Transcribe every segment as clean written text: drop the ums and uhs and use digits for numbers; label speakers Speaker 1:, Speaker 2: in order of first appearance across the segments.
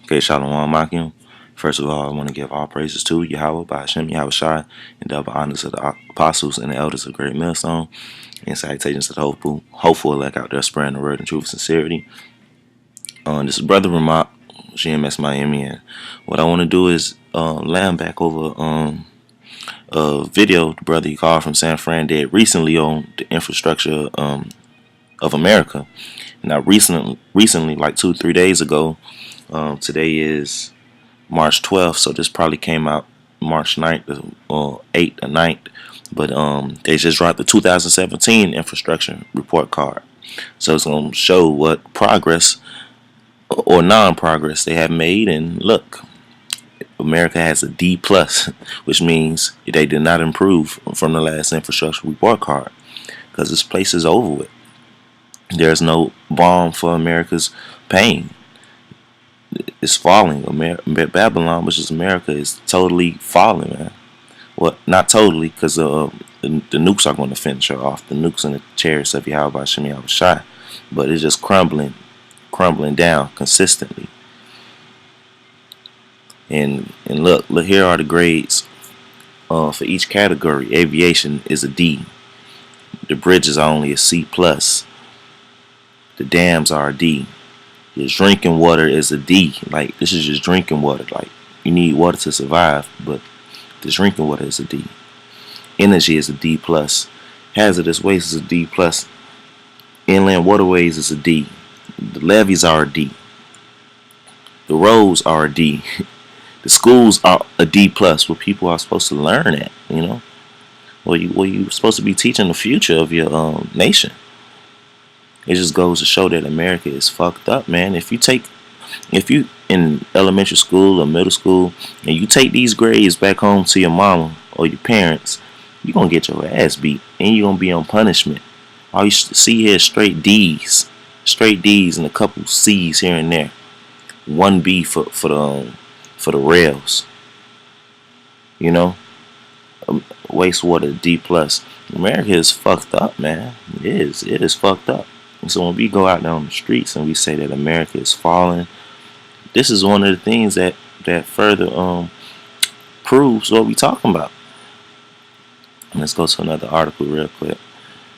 Speaker 1: Okay, Shalom Makim. First of all, I want to give all praises to Yahweh by Hashem Yahweh Shai, and double honors to the apostles and the elders of Great Millstone, and salutations to the hopeful elect out there spreading the word in truth and sincerity. This is Brother Ramak, GMS Miami, and what I want to do is land back over a video the brother he called from San Fran did recently on the infrastructure of America. Now, recently, like 2-3 days ago, today is March 12th, so this probably came out March 9th or 8th or 9th. But they just dropped the 2017 infrastructure report card. So it's going to show what progress or non-progress they have made. And look, America has a D+, which means they did not improve from the last infrastructure report card because this place is over with. There's no balm for America's pain. It's falling. Babylon, which is America, is totally falling, man. Well, not totally, because the nukes are going to finish her off. The nukes and the chariots of Yahweh Hashem Yahweh Shai. But it's just crumbling down consistently. And look, here are the grades for each category. Aviation is a D. The bridges are only a C+. The dams are a D. Your drinking water is a D. Like, this is just drinking water. Like, you need water to survive, but the drinking water is a D. Energy is a D+. Hazardous waste is a D+. Inland waterways is a D. The levees are a D. The roads are a D. The schools are a D+, where people are supposed to learn at, you know? Where you're supposed to be teaching the future of your nation. It just goes to show that America is fucked up, man. If you in elementary school or middle school and you take these grades back home to your mama or your parents, you're going to get your ass beat and you're going to be on punishment. All you see here is straight D's and a couple C's here and there. 1B for the rails. You know? Wastewater D+. America is fucked up, man. It is fucked up. So when we go out there on the streets and we say that America is falling, this is one of the things that further proves what we're talking about. Let's go to another article real quick.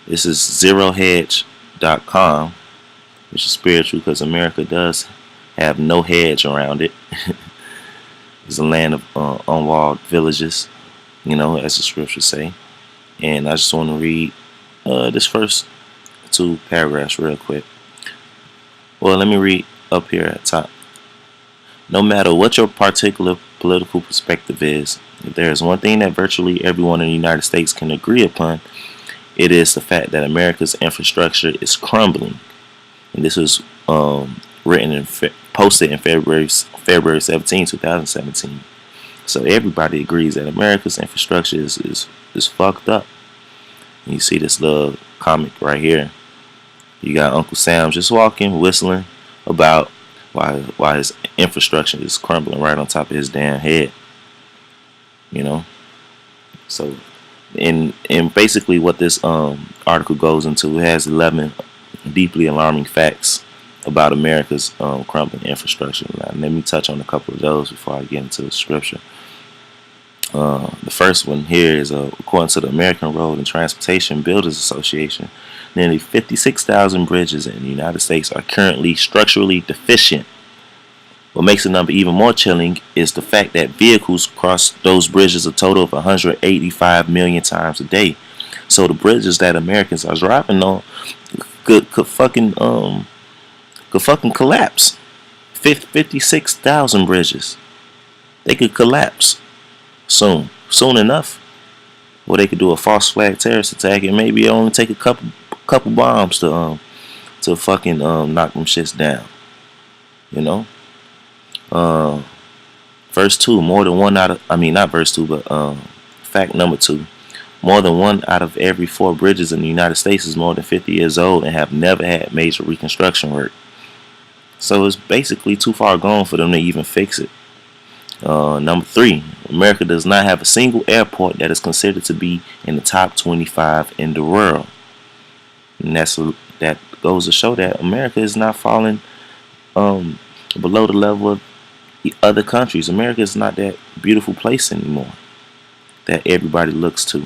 Speaker 1: This is zerohedge.com, which is spiritual because America does have no hedge around it. It's a land of unwalled villages, you know, as the scriptures say. And I just want to read this first 2 paragraphs real quick. Well, let me read up here at top. No matter what your particular political perspective is, if there is one thing that virtually everyone in the United States can agree upon, it is the fact that America's infrastructure is crumbling. And this was written and posted in February 17, 2017. So everybody agrees that America's infrastructure is fucked up. And you see this little comic right here. You got Uncle Sam just walking, whistling about why his infrastructure is crumbling right on top of his damn head. You know? So, and basically what this article goes into, it has 11 deeply alarming facts about America's crumbling infrastructure. Now, let me touch on a couple of those before I get into the scripture. The first one here is according to the American Road and Transportation Builders Association, nearly 56,000 bridges in the United States are currently structurally deficient. What makes the number even more chilling is the fact that vehicles cross those bridges a total of 185 million times a day. So the bridges that Americans are driving on could fucking collapse. 56,000 bridges. They could collapse soon enough. Or they could do a false flag terrorist attack and maybe only take a couple bombs to fucking knock them shits down. You know? Verse 2, more than one out of, I mean not verse 2, but fact number 2. More than 1 out of every 4 bridges in the United States is more than 50 years old and have never had major reconstruction work. So it's basically too far gone for them to even fix it. Number 3, America does not have a single airport that is considered to be in the top 25 in the world. And that goes to show that America is not falling below the level of The other countries, America is not that beautiful place anymore that everybody looks to.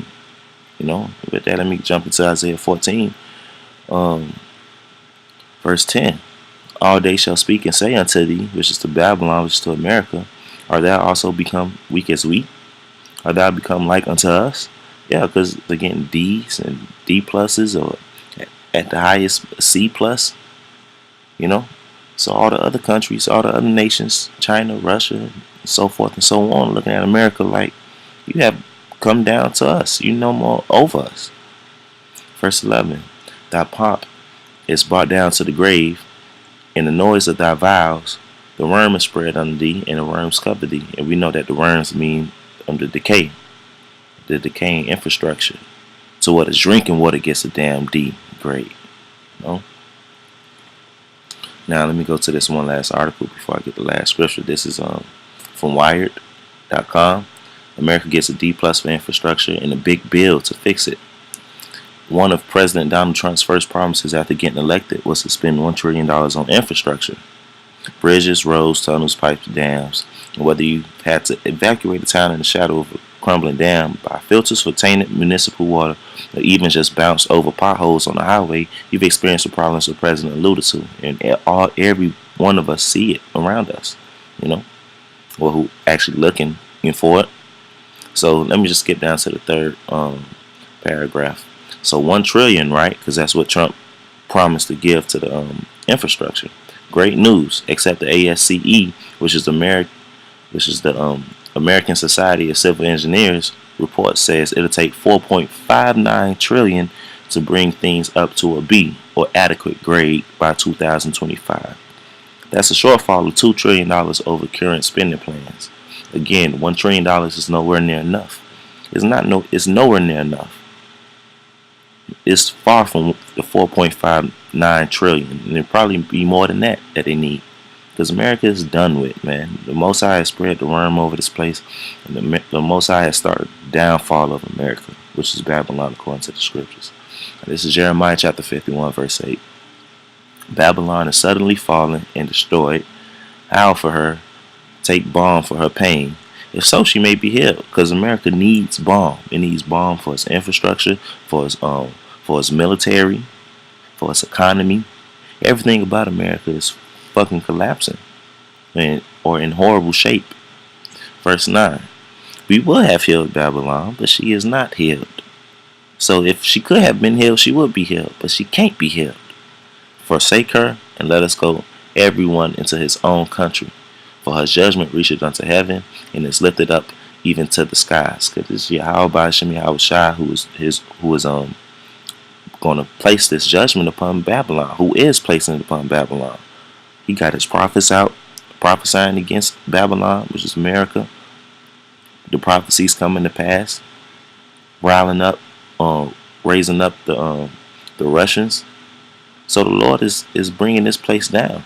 Speaker 1: With that, let me jump into Isaiah 14, um, verse 10. All they shall speak and say unto thee, which is to Babylon, which is to America, art thou also become weak as we? Art thou become like unto us? Yeah, because they're getting D's and D pluses, or at the highest C plus, you know. So all the other countries, all the other nations, China, Russia, and so forth and so on, looking at America like, you have come down to us. You no more over us. Verse 11. Thy pomp is brought down to the grave, and the noise of thy vows, the worm is spread under thee, and the worms cover thee. And we know that the worms mean the decay, the decaying infrastructure. So what is drinking water gets a damn D grade. Now let me go to this one last article before I get the last scripture. This is from Wired.com. America gets a D plus for infrastructure and a big bill to fix it. One of President Donald Trump's first promises after getting elected was to spend $1 trillion on infrastructure. Bridges, roads, tunnels, pipes, dams. And whether you had to evacuate a town in the shadow of a crumbling dam, buy filters for tainted municipal water, or even just bounce over potholes on the highway, you've experienced the problems the president alluded to. And every one of us see it around us, or who actually looking for it. So let me just skip down to the third paragraph. So 1 trillion, right? Because that's what Trump promised to give to the infrastructure. Great news, except the ASCE, which is the American Society of Civil Engineers report says it'll take 4.59 trillion to bring things up to a B, or adequate grade, by 2025. That's a shortfall of $2 trillion over current spending plans. Again, $1 trillion is nowhere near enough. It's nowhere near enough. It's far from the 4.59 trillion, and it'll probably be more than that they need. Because America is done with, man. The Most High has spread the worm over this place, and the Most High has started the downfall of America, which is Babylon according to the scriptures. This is Jeremiah chapter 51, verse 8. Babylon is suddenly fallen and destroyed. Howl for her, take balm for her pain. If so, she may be healed, because America needs balm. It needs balm for its infrastructure, for its military, for its economy. Everything about America is fucking collapsing, or in horrible shape. Verse 9. We would have healed Babylon, but she is not healed. So if she could have been healed, she would be healed, but she can't be healed. Forsake her, and let us go, everyone into his own country. For her judgment reacheth unto heaven, and is lifted up even to the skies. Because it's Yahweh Shem Yahweh Shai who is going to place this judgment upon Babylon, who is placing it upon Babylon. He got his prophets out prophesying against Babylon, which is America. The prophecies coming to pass, riling up, raising up the Russians. So the Lord is bringing this place down.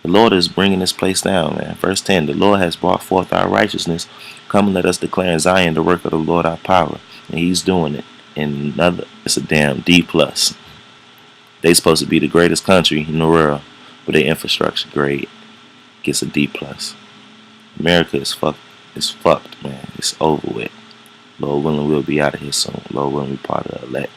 Speaker 1: The Lord is bringing this place down, man. Verse 10, the Lord has brought forth our righteousness. Come and let us declare in Zion the work of the Lord our power. And he's doing it. And it's a damn D plus. They supposed to be the greatest country in the world, but their infrastructure grade gets a D plus. America is fucked. It's fucked, man. It's over with. Lord willing, we'll be out of here soon. Lord willing, we part of the elect.